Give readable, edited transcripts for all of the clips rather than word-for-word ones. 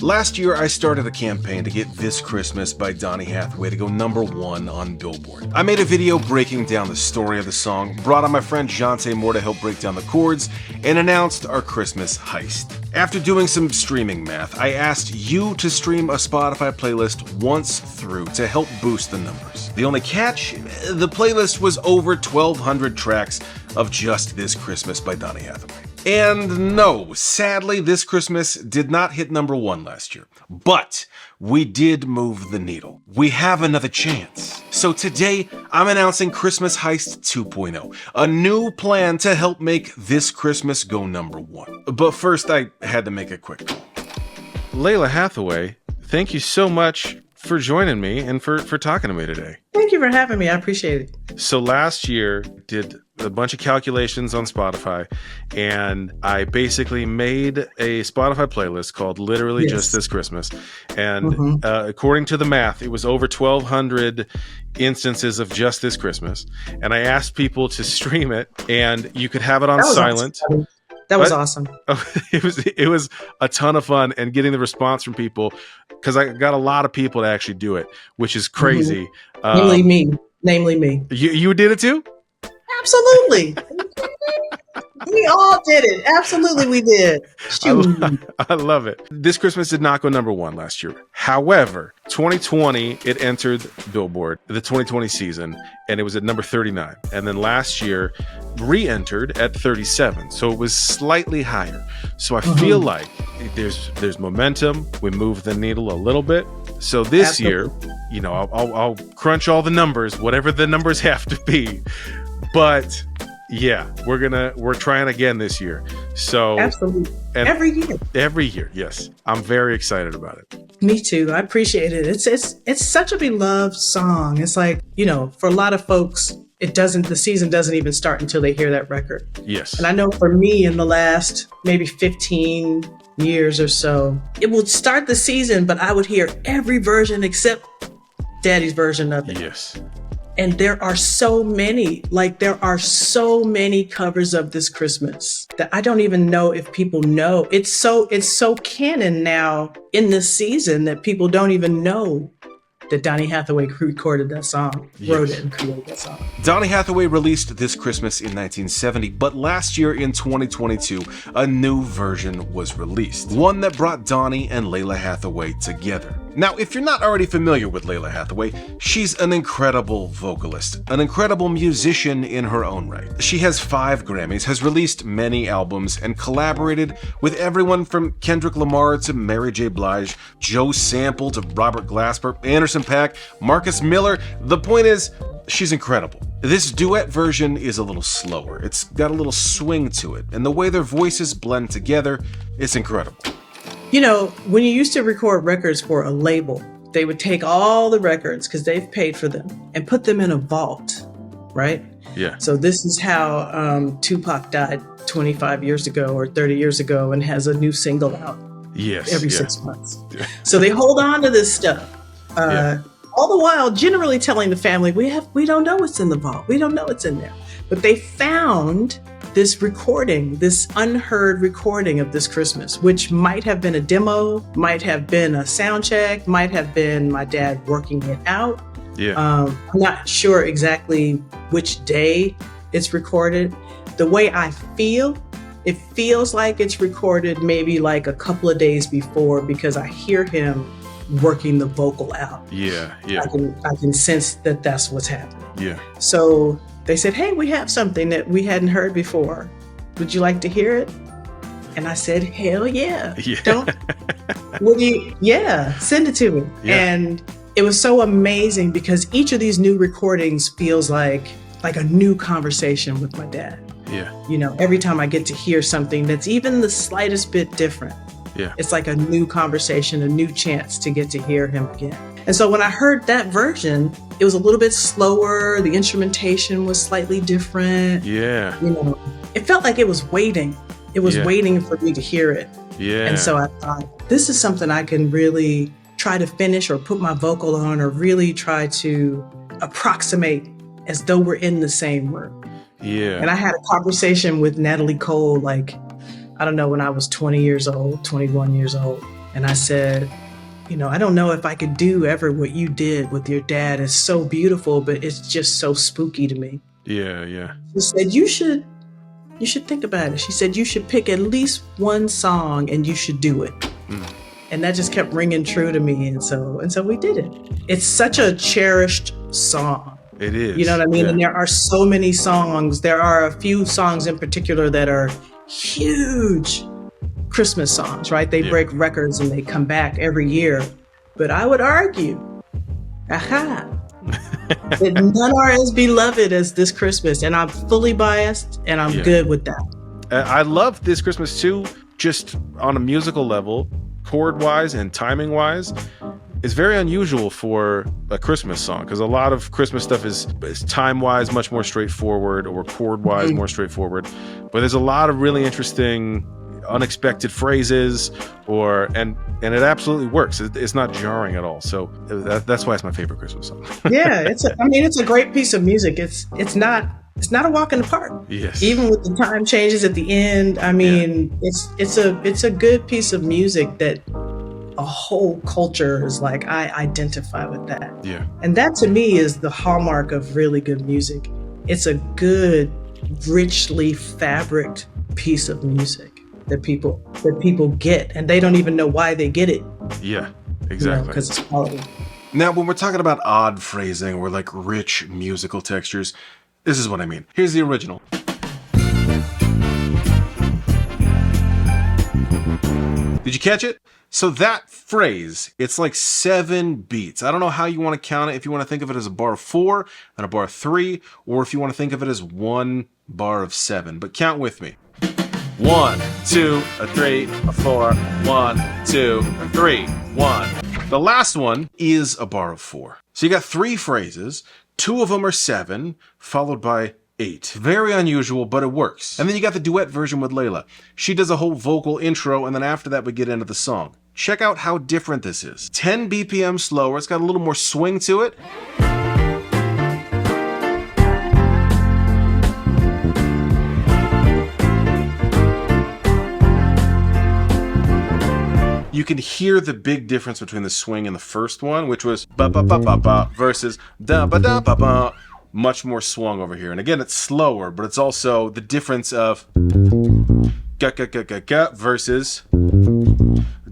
Last year, I started a campaign to get This Christmas by Lalah Hathaway to go #1 on Billboard. I made a video breaking down the story of the song, brought on my friend Jonte Moore to help break down the chords, and announced our Christmas heist. After doing some streaming math, I asked you to stream a Spotify playlist once through to help boost the numbers. The only catch? The playlist was over 1,200 tracks of just This Christmas by Lalah Hathaway. And no, sadly, This Christmas did not hit #1 last year. But we did move the needle. We have another chance. So today, I'm announcing Christmas Heist 2.0, a new plan to help make This Christmas go #1. But first, I had to make a quick call. Lalah Hathaway, thank you so much for joining me and for talking to me today. Thank you for having me. I appreciate it. So last year, did a bunch of calculations on Spotify, and I basically made a Spotify playlist called literally Just This Christmas. And according to the math, it was over 1,200 instances of Just This Christmas. And I asked people to stream it, and you could have it on silent. Awesome. That was awesome. It was a ton of fun, and getting the response from people, because I got a lot of people to actually do it, which is crazy. Namely me. You did it too? Absolutely. We all did it. Absolutely, we did. I love it. This Christmas did not go #1 last year. However, 2020, it entered Billboard, the 2020 season, and it was at number 39. And then last year, re-entered at 37. So it was slightly higher. So I feel like there's momentum. We moved the needle a little bit. So this year, you know, I'll crunch all the numbers, whatever the numbers have to be. But yeah, we're trying again this year. So absolutely, every year, yes, I'm very excited about it. Me too. I appreciate it. It's such a beloved song. It's like, you know, for a lot of folks, the season doesn't even start until they hear that record. Yes, and I know for me, in the last maybe 15 years or so, it would start the season, but I would hear every version except Daddy's version of it. Yes. And there are so many covers of This Christmas that I don't even know if people know. It's so canon now in this season that people don't even know that Lalah Hathaway recorded that song, wrote it and created that song. Lalah Hathaway released This Christmas in 1970, but last year in 2022, a new version was released. One that brought Donnie and Lalah Hathaway together. Now, if you're not already familiar with Lalah Hathaway, she's an incredible vocalist, an incredible musician in her own right. She has 5 Grammys, has released many albums, and collaborated with everyone from Kendrick Lamar to Mary J. Blige, Joe Sample to Robert Glasper, Anderson .Paak, Marcus Miller. The point is, she's incredible. This duet version is a little slower. It's got a little swing to it, and the way their voices blend together, it's incredible. You know, when you used to record records for a label, they would take all the records, because they've paid for them, and put them in a vault, right? Yeah. So this is how Tupac died 25 years ago or 30 years ago and has a new single out every 6 months. Yeah. So they hold on to this stuff. All the while generally telling the family, we don't know what's in the vault. We don't know what's in there. But they found this recording, this unheard recording of This Christmas, which might have been a demo, might have been a sound check, might have been my dad working it out. Yeah. I'm not sure exactly which day it's recorded. The way I feel, it feels like it's recorded maybe like a couple of days before, because I hear him working the vocal out. Yeah. I can sense that that's what's happening. Yeah. So they said, hey, we have something that we hadn't heard before. Would you like to hear it? And I said, hell yeah. Send it to me. Yeah. And it was so amazing, because each of these new recordings feels like a new conversation with my dad. Yeah. You know, every time I get to hear something that's even the slightest bit different, it's like a new conversation, a new chance to get to hear him again. And so when I heard that version, it was a little bit slower. The instrumentation was slightly different. Yeah. You know, it felt like it was waiting. It was waiting for me to hear it. Yeah. And so I thought, this is something I can really try to finish or put my vocal on, or really try to approximate as though we're in the same room. Yeah. And I had a conversation with Natalie Cole, like, I don't know, when I was 20 years old, 21 years old. And I said, I don't know if I could do ever what you did with your dad. It's so beautiful, but it's just so spooky to me. Yeah. She said, you should think about it. She said, you should pick at least one song and you should do it. And that just kept ringing true to me. And so we did it. It's such a cherished song. It is. You know what I mean? Yeah. And there are so many songs. There are a few songs in particular that are huge Christmas songs, right? They break records and they come back every year. But I would argue, that none are as beloved as This Christmas. And I'm fully biased and I'm good with that. I love This Christmas too, just on a musical level, chord-wise and timing-wise. It's very unusual for a Christmas song because a lot of Christmas stuff is time-wise much more straightforward or chord-wise more straightforward. But there's a lot of really interesting, unexpected phrases, and it absolutely works. It's not jarring at all. So that's why it's my favorite Christmas song. Yeah, it's a great piece of music. It's not a walk in the park. Yes. Even with the time changes at the end, it's a good piece of music that a whole culture is like, I identify with that. Yeah. And that to me is the hallmark of really good music. It's a good, richly fabriced piece of music that people get, and they don't even know why they get it. Yeah, exactly. Because it's quality. Now, when we're talking about odd phrasing or like rich musical textures, this is what I mean. Here's the original. Did you catch it? So that phrase, it's like 7 beats. I don't know how you want to count it. If you want to think of it as a bar of 4 and a bar of 3, or if you want to think of it as 1 bar of 7. But count with me. 1, 2, 3, 4. 1, 2, 3, 1. The last one is a bar of 4. So you got 3 phrases. 2 of them are 7, followed by 8. Very unusual, but it works. And then you got the duet version with Lalah. She does a whole vocal intro, and then after that we get into the song. Check out how different this is. 10 BPM slower, it's got a little more swing to it. You can hear the big difference between the swing in the first one, which was ba-ba-ba-ba-ba versus da-ba-da-ba-ba. Much more swung over here. And again, it's slower, but it's also the difference of ga-ga-ga-ga-ga versus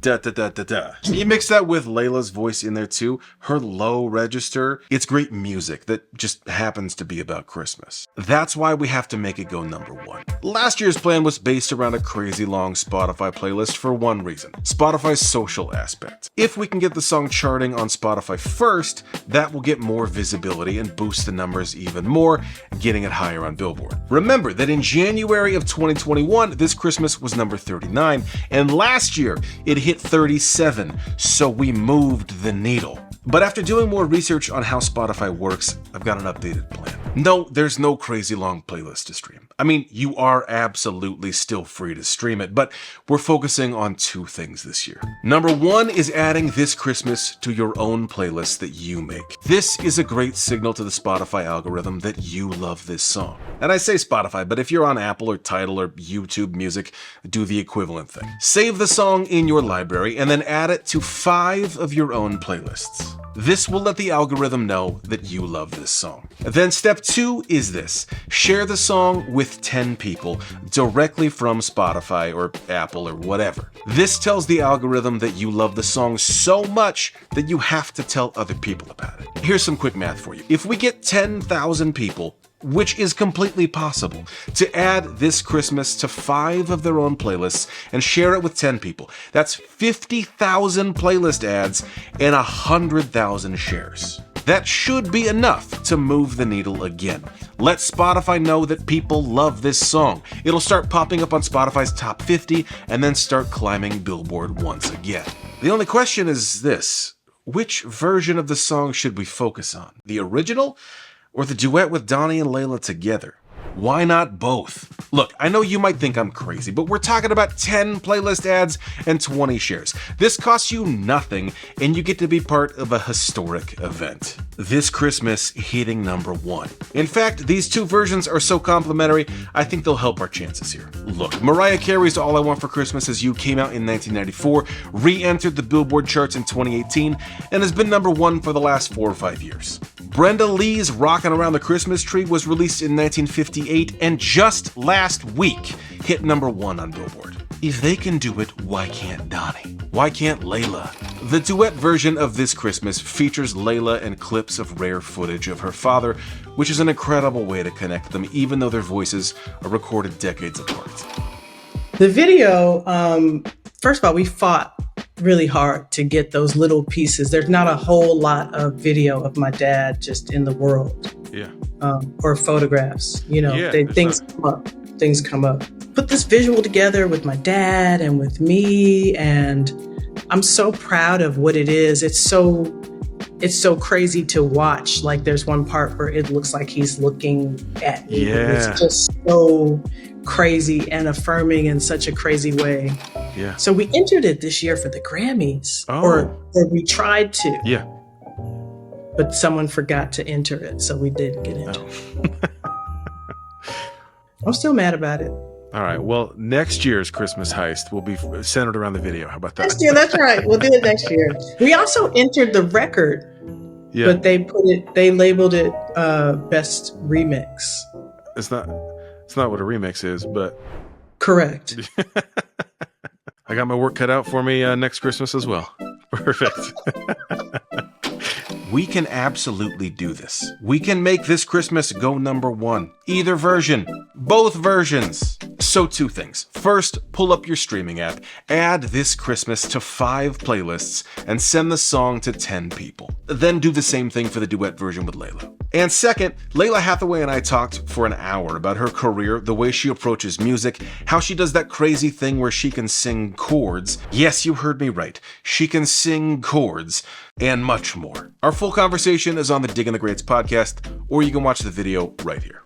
da-da-da-da-da. You mix that with Layla's voice in there too, her low register. It's great music that just happens to be about Christmas. That's why we have to make it go number 1. Last year's plan was based around a crazy long Spotify playlist for one reason: Spotify's social aspect. If we can get the song charting on Spotify first, that will get more visibility and boost the numbers even more, getting it higher on Billboard. Remember that in January of 2021, This Christmas was number 39, and last year it hit 37, so we moved the needle. But after doing more research on how Spotify works, I've got an updated plan. No, there's no crazy long playlist to stream. I mean, you are absolutely still free to stream it, but we're focusing on 2 things this year. Number 1 is adding This Christmas to your own playlist that you make. This is a great signal to the Spotify algorithm that you love this song. And I say Spotify, but if you're on Apple or Tidal or YouTube Music, do the equivalent thing. Save the song in your library and then add it to 5 of your own playlists. This will let the algorithm know that you love this song. Then step 2 is this: share the song with 10 people directly from Spotify or Apple or whatever. This tells the algorithm that you love the song so much that you have to tell other people about it. Here's some quick math for you. If we get 10,000 people, which is completely possible, to add This Christmas to 5 of their own playlists and share it with 10 people, that's 50,000 playlist ads and 100,000 shares. That should be enough to move the needle again. Let Spotify know that people love this song. It'll start popping up on Spotify's top 50 and then start climbing Billboard once again. The only question is this: which version of the song should we focus on? The original, or the duet with Donnie and Lalah together? Why not both? Look, I know you might think I'm crazy, but we're talking about 10 playlist ads and 20 shares. This costs you nothing, and you get to be part of a historic event. This Christmas hitting number 1. In fact, these two versions are so complimentary, I think they'll help our chances here. Look, Mariah Carey's All I Want for Christmas Is You came out in 1994, re-entered the Billboard charts in 2018, and has been number 1 for the last 4 or 5 years. Brenda Lee's Rockin' Around the Christmas Tree was released in 1958 and just last week hit number 1 on Billboard. If they can do it, why can't Donnie? Why can't Lalah? The duet version of This Christmas features Lalah and clips of rare footage of her father, which is an incredible way to connect them even though their voices are recorded decades apart. The video, first of all, we fought really hard to get those little pieces. There's not a whole lot of video of my dad just in the world. Yeah. Or photographs. Things come up. Put this visual together with my dad and with me, and I'm so proud of what it is. It's so crazy to watch. Like there's one part where it looks like he's looking at me. Yeah. It's just so crazy and affirming in such a crazy way. Yeah. So we entered it this year for the Grammys, or we tried to. Yeah. But someone forgot to enter it, so we didn't get into it. I'm still mad about it. All right. Well, next year's Christmas heist will be centered around the video. How about that? Next year, that's right. We'll do it next year. We also entered the record, but they labeled it best remix. It's not what a remix is, but correct. I got my work cut out for me next Christmas as well. Perfect. We can absolutely do this. We can make This Christmas go number 1. Either version. Both versions. So 2 things. First, pull up your streaming app, add This Christmas to 5 playlists, and send the song to 10 people. Then do the same thing for the duet version with Lalah. And second, Lalah Hathaway and I talked for an hour about her career, the way she approaches music, how she does that crazy thing where she can sing chords. Yes, you heard me right. She can sing chords, and much more. Our full conversation is on the Digging the Greats podcast, or you can watch the video right here.